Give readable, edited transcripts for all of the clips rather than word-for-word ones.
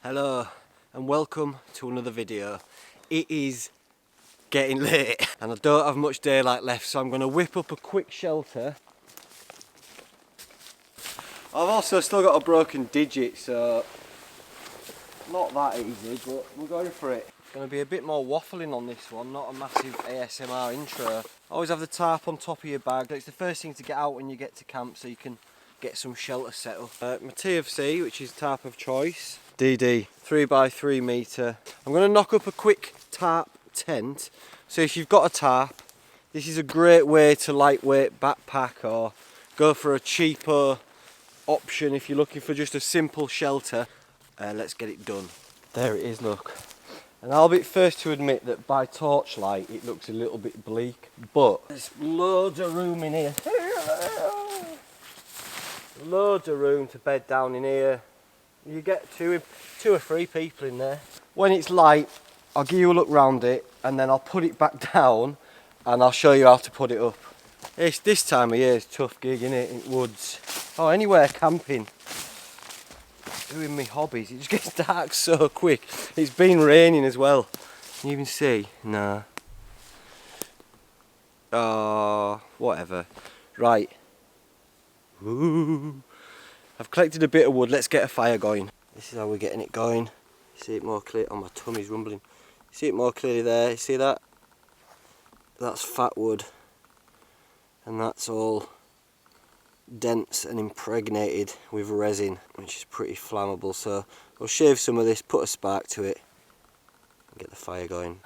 Hello and welcome to another video. It is getting late and I don't have much daylight left, so I'm going to whip up a quick shelter. I've also still got a broken digit, so not that easy, but we're going for it. It's going to be a bit more waffling on this one, not a massive ASMR intro. Always have the tarp on top of your bag. It's the first thing to get out when you get to camp so you can get some shelter set up. My TFC, which is tarp of choice. DD 3x3 metre. I'm going to knock up a quick tarp tent. So if you've got a tarp, this is a great way to lightweight backpack or go for a cheaper option if you're looking for just a simple shelter. Let's get it done. There it is, look. And I'll be first to admit that by torchlight it looks a little bit bleak, but there's loads of room in here. Loads of room to bed down in here. You get two or three people in there. When it's light, I'll give you a look round it and then I'll put it back down and I'll show you how to put it up. This time of year is a tough gig, isn't it, in woods. Oh, anywhere camping. Doing my hobbies, it just gets dark so quick. It's been raining as well. Can you even see? Nah. Oh, whatever. Right. Ooh. I've collected a bit of wood, let's get a fire going. This is how we're getting it going. See it more clear? Oh, my tummy's rumbling. See it more clearly there, you see that? That's fat wood. And that's all dense and impregnated with resin, which is pretty flammable, so we'll shave some of this, put a spark to it and get the fire going.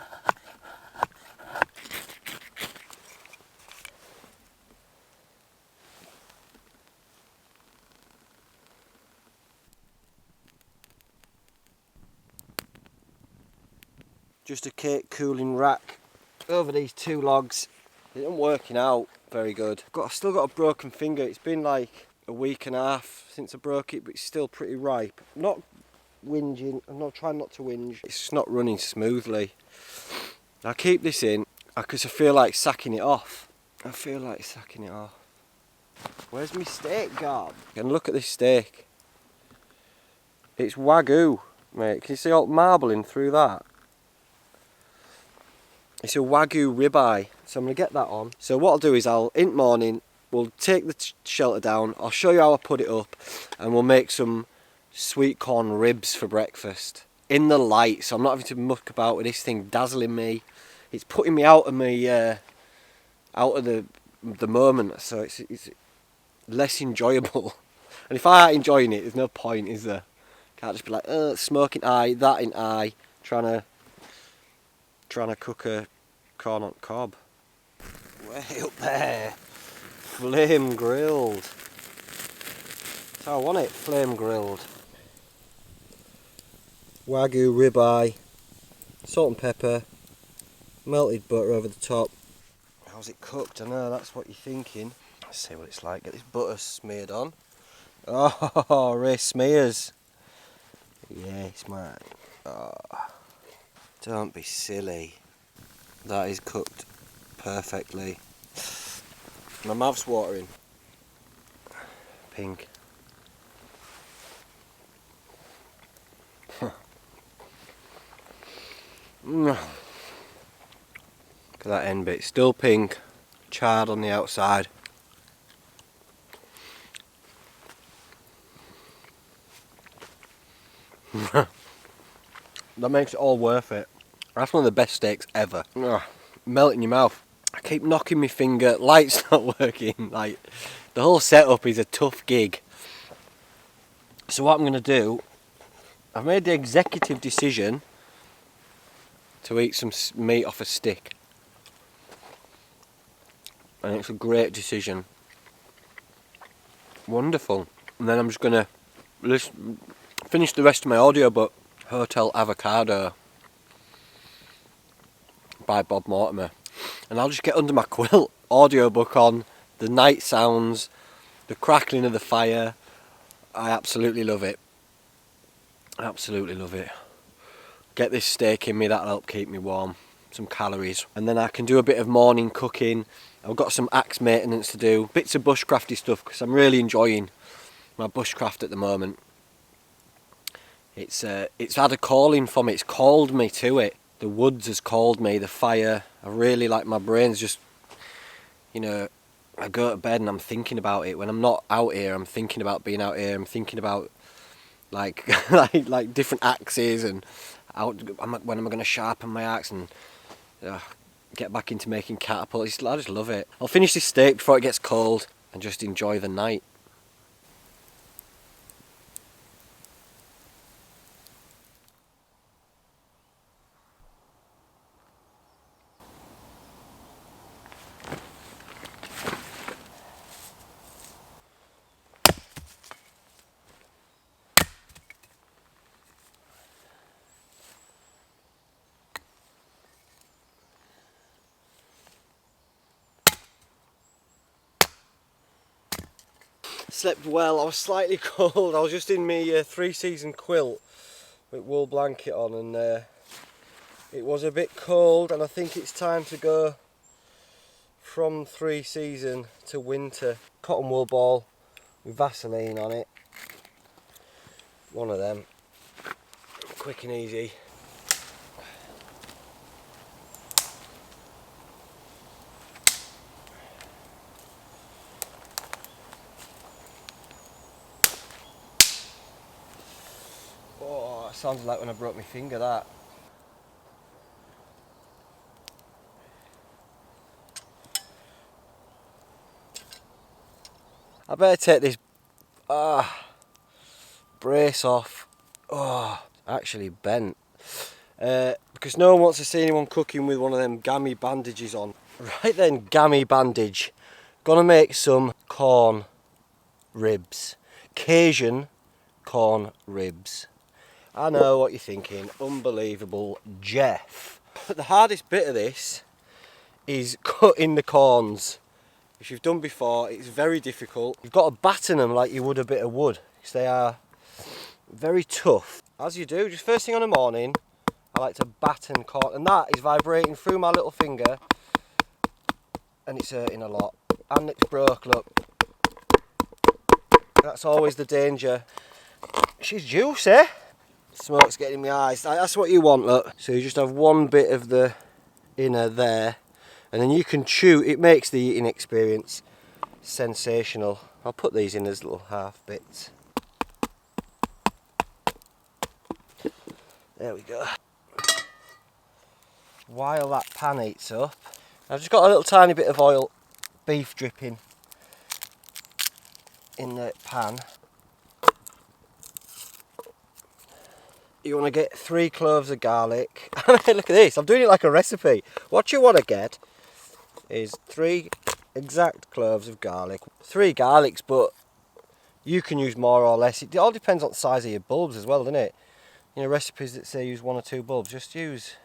Just a cake cooling rack over these two logs. It isn't working out very good. I've still got a broken finger. It's been like a week and a half since I broke it, but it's still pretty ripe. I'm not whinging, I'm not trying not to whinge. It's just not running smoothly. I'll keep this in because I feel like sacking it off. Where's my steak gone? You can look at this steak. It's Wagyu, mate. Can you see all the marbling through that? It's a Wagyu ribeye, so I'm going to get that on. So what I'll do is in the morning, we'll take the shelter down, I'll show you how I put it up, and we'll make some sweet corn ribs for breakfast. In the light, so I'm not having to muck about with this thing dazzling me. It's putting me out of the moment, so it's less enjoyable. And if I ain't enjoying it, there's no point, is there? Can't just be like, smoking eye, that in eye, trying to cook a corn on cob. Way up there, flame grilled. That's how I want it, flame grilled. Wagyu ribeye, salt and pepper, melted butter over the top. How's it cooked? I know that's what you're thinking. Let's see what it's like. Get this butter smeared on. Oh, Ray smears. Yes, man. Oh. Don't be silly. That is cooked perfectly. My mouth's watering. Pink. Look at that end bit. Still pink. Charred on the outside. That makes it all worth it. That's one of the best steaks ever. Ugh, melt in your mouth. I keep knocking my finger, light's not working. Like, the whole setup is a tough gig. So what I'm going to do, I've made the executive decision to eat some meat off a stick. And it's a great decision. Wonderful. And then I'm just going to finish the rest of my audiobook, Hotel Avocado, by Bob Mortimer, and I'll just get under my quilt, audiobook on, the night sounds, the crackling of the fire. I absolutely love it. Absolutely love it. Get this steak in me, that'll help keep me warm. Some calories. And then I can do a bit of morning cooking. I've got some axe maintenance to do, bits of bushcrafty stuff because I'm really enjoying my bushcraft at the moment. It's had a calling from it. It's called me to it. The woods has called me, the fire. I really like, my brain's just, you know, I go to bed and I'm thinking about it. When I'm not out here, I'm thinking about being out here. I'm thinking about like like different axes and when am I going to sharpen my axe and get back into making catapults. I just love it. I'll finish this steak before it gets cold and just enjoy the night. Slept well. I was slightly cold. I was just in my 3-season quilt with wool blanket on, and it was a bit cold, and I think it's time to go from 3-season to winter. Cotton wool ball with Vaseline on it. One of them. Quick and easy. Oh, it sounded like when I broke my finger, that. I better take this brace off. Oh, actually bent. Because no one wants to see anyone cooking with one of them gammy bandages on. Right then, gammy bandage. Gonna make some corn ribs. Cajun corn ribs. I know what you're thinking. Unbelievable, Jeff. But the hardest bit of this is cutting the corns. If you've done before, it's very difficult. You've got to batten them like you would a bit of wood, because they are very tough. As you do, just first thing on the morning, I like to batten corn, and that is vibrating through my little finger, and it's hurting a lot. And it's broke, look. That's always the danger. She's juicy. Smoke's getting in my eyes. That's what you want, look. So you just have one bit of the inner there, and then you can chew. It makes the eating experience sensational. I'll put these in as little half bits. There we go. While that pan heats up, I've just got a little tiny bit of oil, beef dripping in the pan. You want to get 3 cloves of garlic. Look at this, I'm doing it like a recipe. What you want to get is 3 exact cloves of garlic. 3 garlics, but you can use more or less. It all depends on the size of your bulbs as well, doesn't it? You know, recipes that say use 1 or 2 bulbs, just use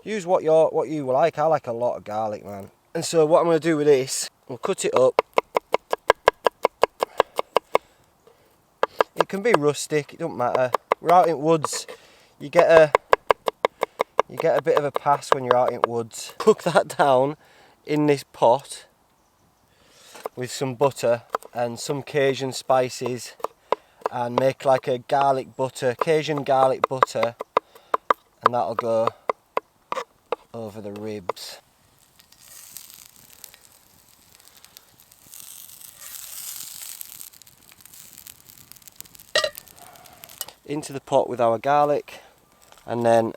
what you like. I like a lot of garlic, man. And so what I'm going to do with this, we'll cut it up. It can be rustic, it doesn't matter. We're out in woods. You get a bit of a pass when you're out in woods. Cook that down in this pot with some butter and some Cajun spices, and make like a garlic butter, Cajun garlic butter, and that'll go over the ribs. Into the pot with our garlic, and then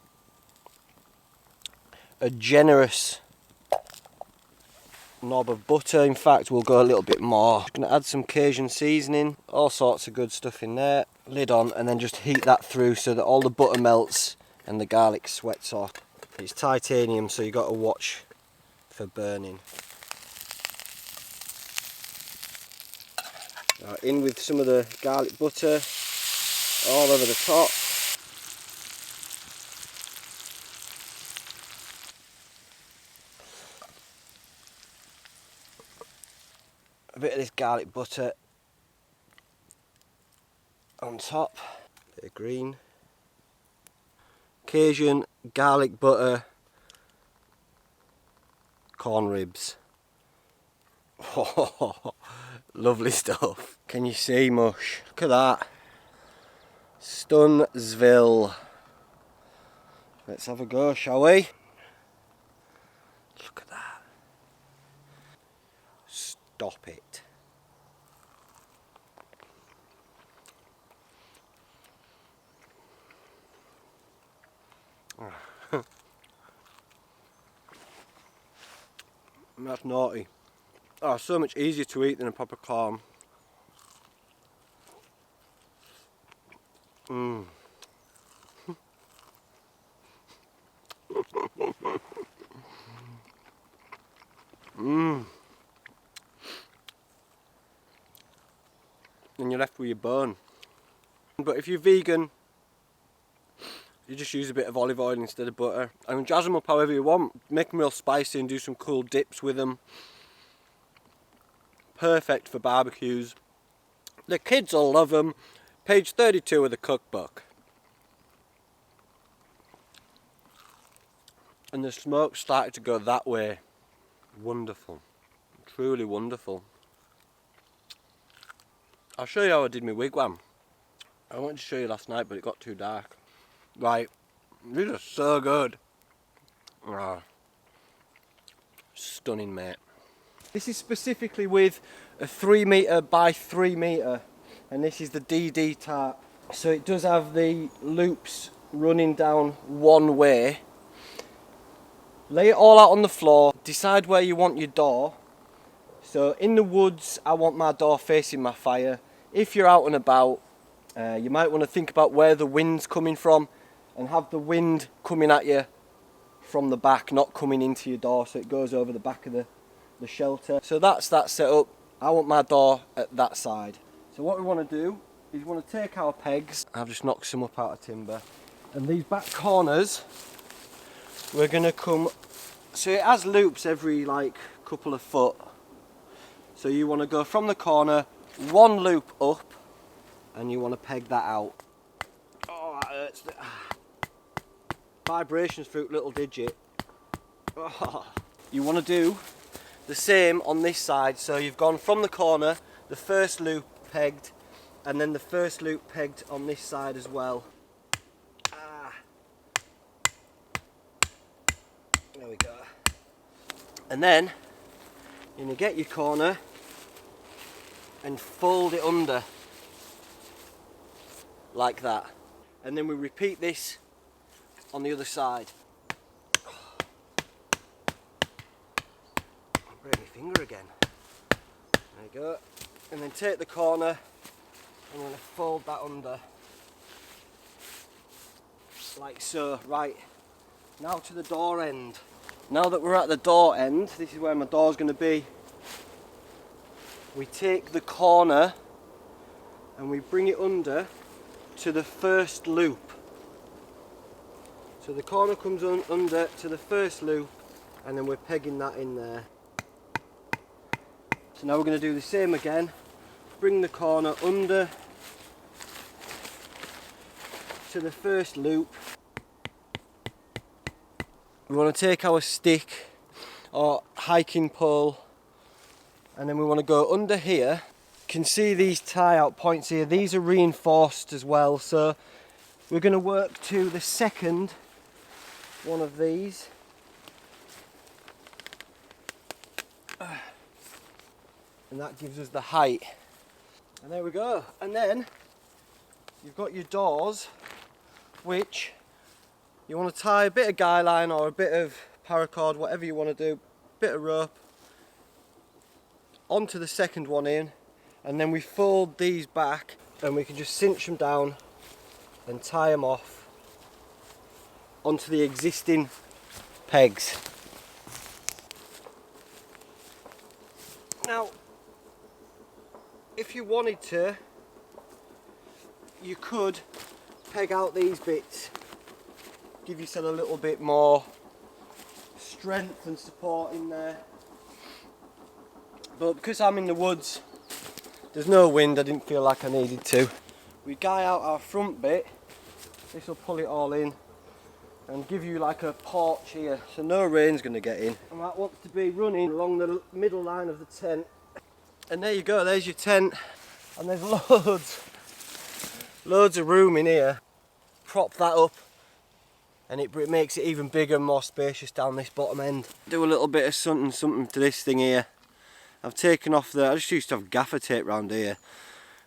a generous knob of butter. In fact, we'll go a little bit more. Just going to add some Cajun seasoning, all sorts of good stuff in there. Lid on, and then just heat that through so that all the butter melts and the garlic sweats off. It's titanium, so you've got to watch for burning. In with some of the garlic butter all over the top. A bit of this garlic butter on top. Bit of green. Cajun garlic butter corn ribs. Oh, lovely stuff. Can you see, mush? Look at that. Stuntsville. Let's have a go, shall we? Look at that. Stop it. That's naughty. Oh, so much easier to eat than a proper clam. Mmm. Mmm. And you're left with your bone. But if you're vegan, you just use a bit of olive oil instead of butter. And jazz them up however you want. Make them real spicy and do some cool dips with them. Perfect for barbecues. The kids will love them. Page 32 of the cookbook. And the smoke started to go that way. Wonderful. Truly wonderful. I'll show you how I did my wigwam. I wanted to show you last night, but it got too dark. Right, these are so good. Ah, stunning, mate. This is specifically with a 3 metre by 3 metre, and this is the DD tarp. So it does have the loops running down one way. Lay it all out on the floor, decide where you want your door. So in the woods, I want my door facing my fire. If you're out and about, you might want to think about where the wind's coming from and have the wind coming at you from the back, not coming into your door, so it goes over the back of the shelter. So that's that setup. I want my door at that side. So what we want to do is we want to take our pegs. I've just knocked some up out of timber. And these back corners, we're going to come, so it has loops every like couple of foot. So you want to go from the corner, one loop up, and you want to peg that out. Oh, that hurts. Vibrations through little digit. Oh. You want to do the same on this side. So you've gone from the corner, the first loop pegged, and then the first loop pegged on this side as well. There we go. And then you're going to get your corner and fold it under like that, and then we repeat this on the other side. I'll break my finger again. There you go. And then take the corner, I'm going to fold that under like so. Right, now to the door end. Now that we're at the door end, this is where my door's going to be. We take the corner and we bring it under to the first loop. So the corner comes under to the first loop, and then we're pegging that in there. So now we're going to do the same again. Bring the corner under to the first loop. We want to take our stick or hiking pole, and then we want to go under here. You can see these tie out points here. These are reinforced as well, so we're going to work to the second one of these. And that gives us the height. And there we go. And then you've got your doors, which you want to tie a bit of guy line or a bit of paracord, whatever you want to do, bit of rope, onto the second one in, and then we fold these back and we can just cinch them down and tie them off onto the existing pegs. Now, if you wanted to, you could peg out these bits, give yourself a little bit more strength and support in there. But because I'm in the woods, there's no wind, I didn't feel like I needed to. We guy out our front bit, this will pull it all in and give you like a porch here, so no rain's going to get in. And that wants to be running along the middle line of the tent. And there you go, there's your tent. And there's loads Loads of room in here. Prop that up and it makes it even bigger and more spacious down this bottom end. Do a little bit of something to this thing here. I've taken off I just used to have gaffer tape around here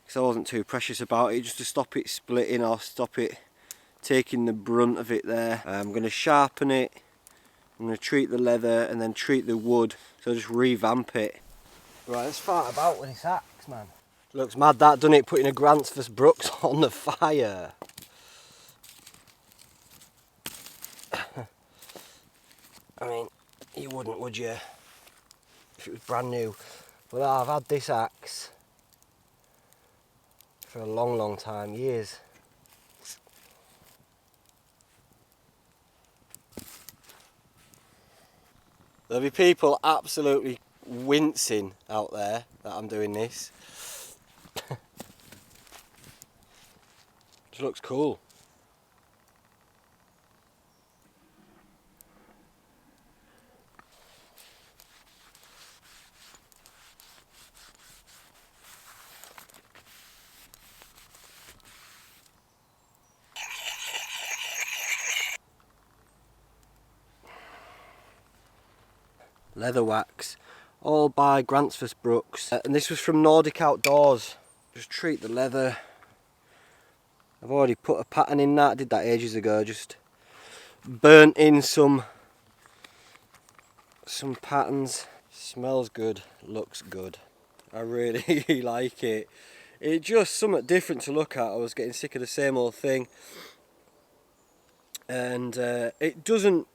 because I wasn't too precious about it, just to stop it splitting or stop it taking the brunt of it there. I'm going to sharpen it, I'm going to treat the leather and then treat the wood, so just revamp it. Right, let's fart about with this axe, man. Looks mad that, doesn't it, putting a Grants vs Brooks on the fire. I mean, you wouldn't, would you, if it was brand new? But I've had this axe for a long time, years. There'll be people absolutely wincing out there that I'm doing this. Just looks cool. Leather wax, all by Grants vs Brooks, and this was from Nordic Outdoors. Just treat the leather. I've already put a pattern in that, I did that ages ago, just burnt in some patterns. Smells good, looks good. I really like it. It's just something different to look at. I was getting sick of the same old thing, and it doesn't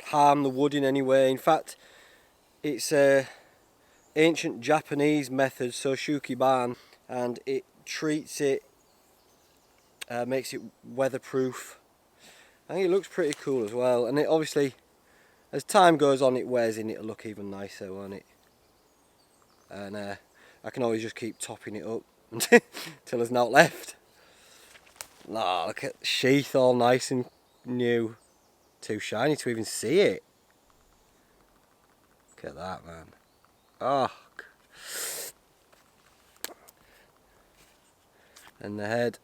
harm the wood in any way. In fact, it's a ancient Japanese method, so shukiban, and it treats it, makes it weatherproof. I think it looks pretty cool as well, and it obviously, as time goes on, it wears in, it'll look even nicer, won't it? And I can always just keep topping it up until there's not left. Nah, look at the sheath, all nice and new. Too shiny to even see it. Look at that, man. Oh. And the head.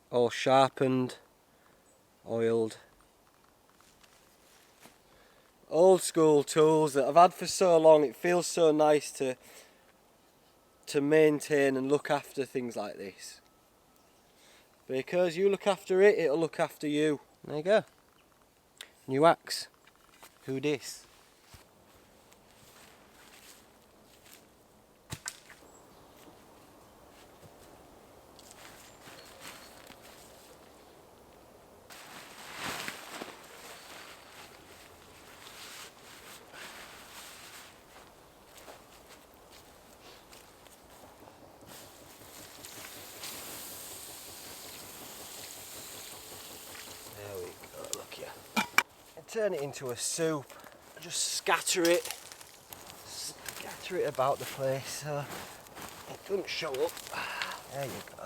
All sharpened, oiled. Old school tools that I've had for so long. It feels so nice to maintain and look after things like this. Because you look after it, it'll look after you. There you go. New axe. Who dis? Turn it into a soup, just scatter it about the place so it doesn't show up. There you go.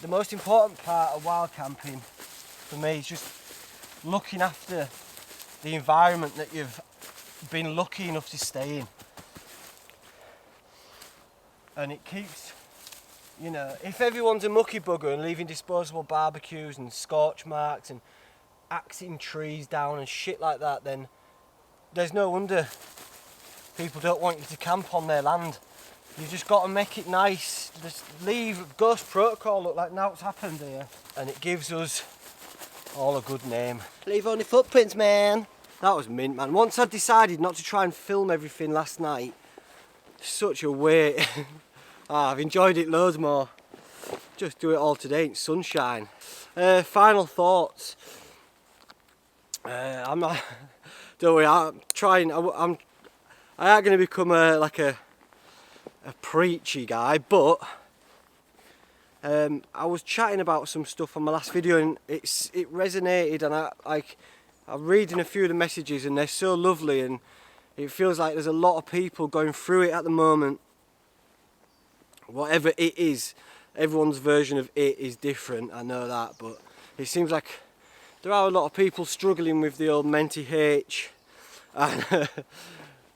The most important part of wild camping for me is just looking after the environment that you've been lucky enough to stay in. And it keeps, you know, if everyone's a mucky bugger and leaving disposable barbecues and scorch marks and axing trees down and shit like that, then there's no wonder people don't want you to camp on their land. You've just got to make it nice. Just leave Ghost Protocol look like now it's happened here. And it gives us all a good name. Leave only footprints, man. That was mint, man. Once I decided not to try and film everything last night, such a weight. I've enjoyed it loads more. Just do it all today in sunshine. Final thoughts. I'm not. Don't worry. I'm trying. I ain't going to become like a preachy guy, but I was chatting about some stuff on my last video and it resonated, and I'm reading a few of the messages and they're so lovely, and it feels like there's a lot of people going through it at the moment. Whatever it is, everyone's version of it is different, I know that, but it seems like there are a lot of people struggling with the old menty H and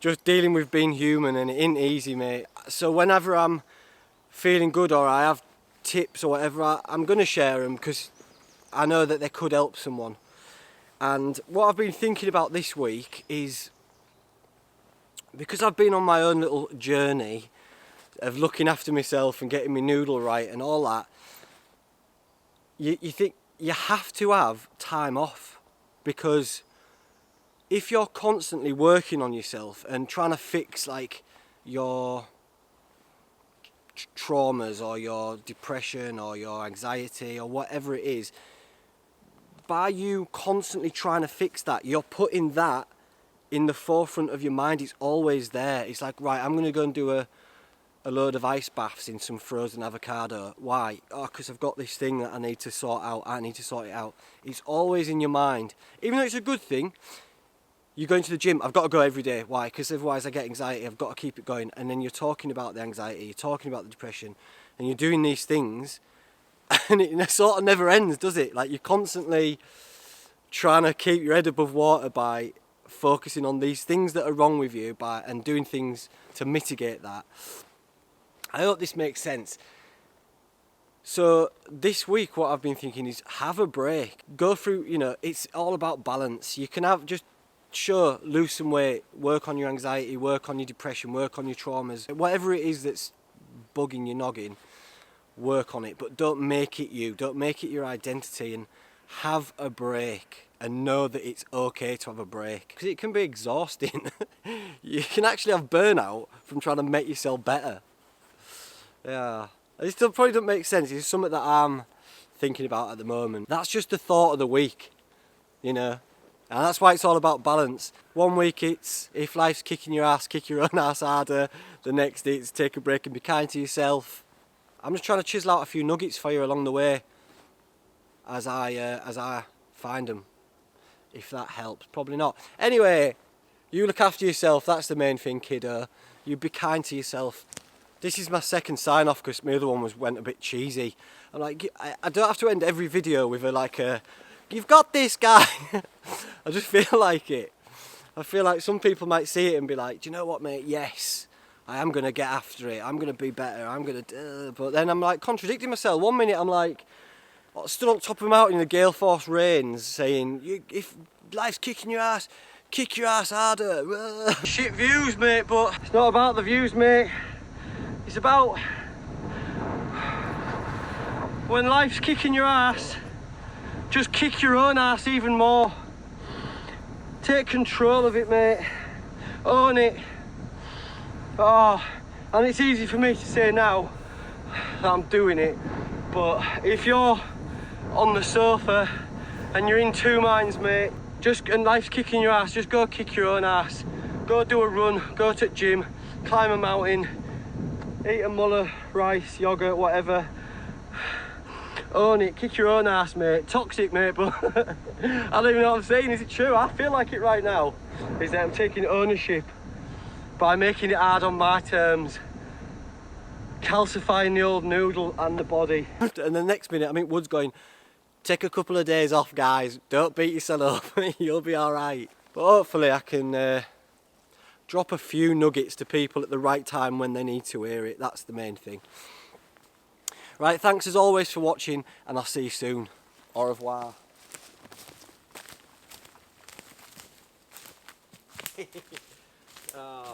just dealing with being human, and it ain't easy, mate. So whenever I'm feeling good or I have tips or whatever, I'm going to share them because I know that they could help someone. And what I've been thinking about this week is, because I've been on my own little journey of looking after myself and getting my noodle right and all that, you think you have to have time off, because if you're constantly working on yourself and trying to fix like your traumas or your depression or your anxiety or whatever it is, by you constantly trying to fix that, you're putting that in the forefront of your mind. It's always there. It's like, right, I'm going to go and do a load of ice baths in some frozen avocado. Why? Oh, because I've got this thing that I need to sort out. I need to sort it out. It's always in your mind. Even though it's a good thing, you're going to the gym, I've got to go every day. Why? Because otherwise I get anxiety, I've got to keep it going. And then you're talking about the anxiety, you're talking about the depression, and you're doing these things, and it sort of never ends, does it? Like, you're constantly trying to keep your head above water by focusing on these things that are wrong with you and doing things to mitigate that. I hope this makes sense. So this week what I've been thinking is have a break. Go through, it's all about balance. You can lose some weight, work on your anxiety, work on your depression, work on your traumas. Whatever it is that's bugging your noggin, work on it. But don't make it you. Don't make it your identity, and have a break. And know that it's okay to have a break. Because it can be exhausting. You can actually have burnout from trying to make yourself better. Yeah, it still probably doesn't make sense. It's something that I'm thinking about at the moment. That's just the thought of the week, and that's why it's all about balance. One week it's, if life's kicking your ass, kick your own ass harder. The next it's take a break and be kind to yourself. I'm just trying to chisel out a few nuggets for you along the way as I find them. If that helps, probably not. Anyway, you look after yourself. That's the main thing, kiddo. You be kind to yourself. This is my second sign off because my other one went a bit cheesy. I'm like, I don't have to end every video with you've got this, guy. I just feel like it. I feel like some people might see it and be like, do you know what, mate? Yes, I am going to get after it. I'm going to be better. I'm going to... But then I'm like contradicting myself. One minute I'm like, stood on top of a mountain in the gale force rains saying, if life's kicking your ass, kick your ass harder. Shit views, mate, but it's not about the views, mate. It's about when life's kicking your ass, just kick your own ass even more. Take control of it, mate. Own it. Oh, and it's easy for me to say now that I'm doing it, but if you're on the sofa and you're in two minds, mate, and life's kicking your ass, just go kick your own ass. Go do a run, go to the gym, climb a mountain, eat a mullah, rice, yogurt, whatever. Own it, kick your own ass, mate. Toxic, mate, but I don't even know what I'm saying. Is it true? I feel like it right now. Is that I'm taking ownership by making it hard on my terms. Calcifying the old noodle and the body. And the next minute I'm in woods going, take a couple of days off, guys. Don't beat yourself up. You'll be alright. But hopefully I can drop a few nuggets to people at the right time when they need to hear it. That's the main thing. Right, thanks as always for watching, and I'll see you soon. Au revoir. Ah.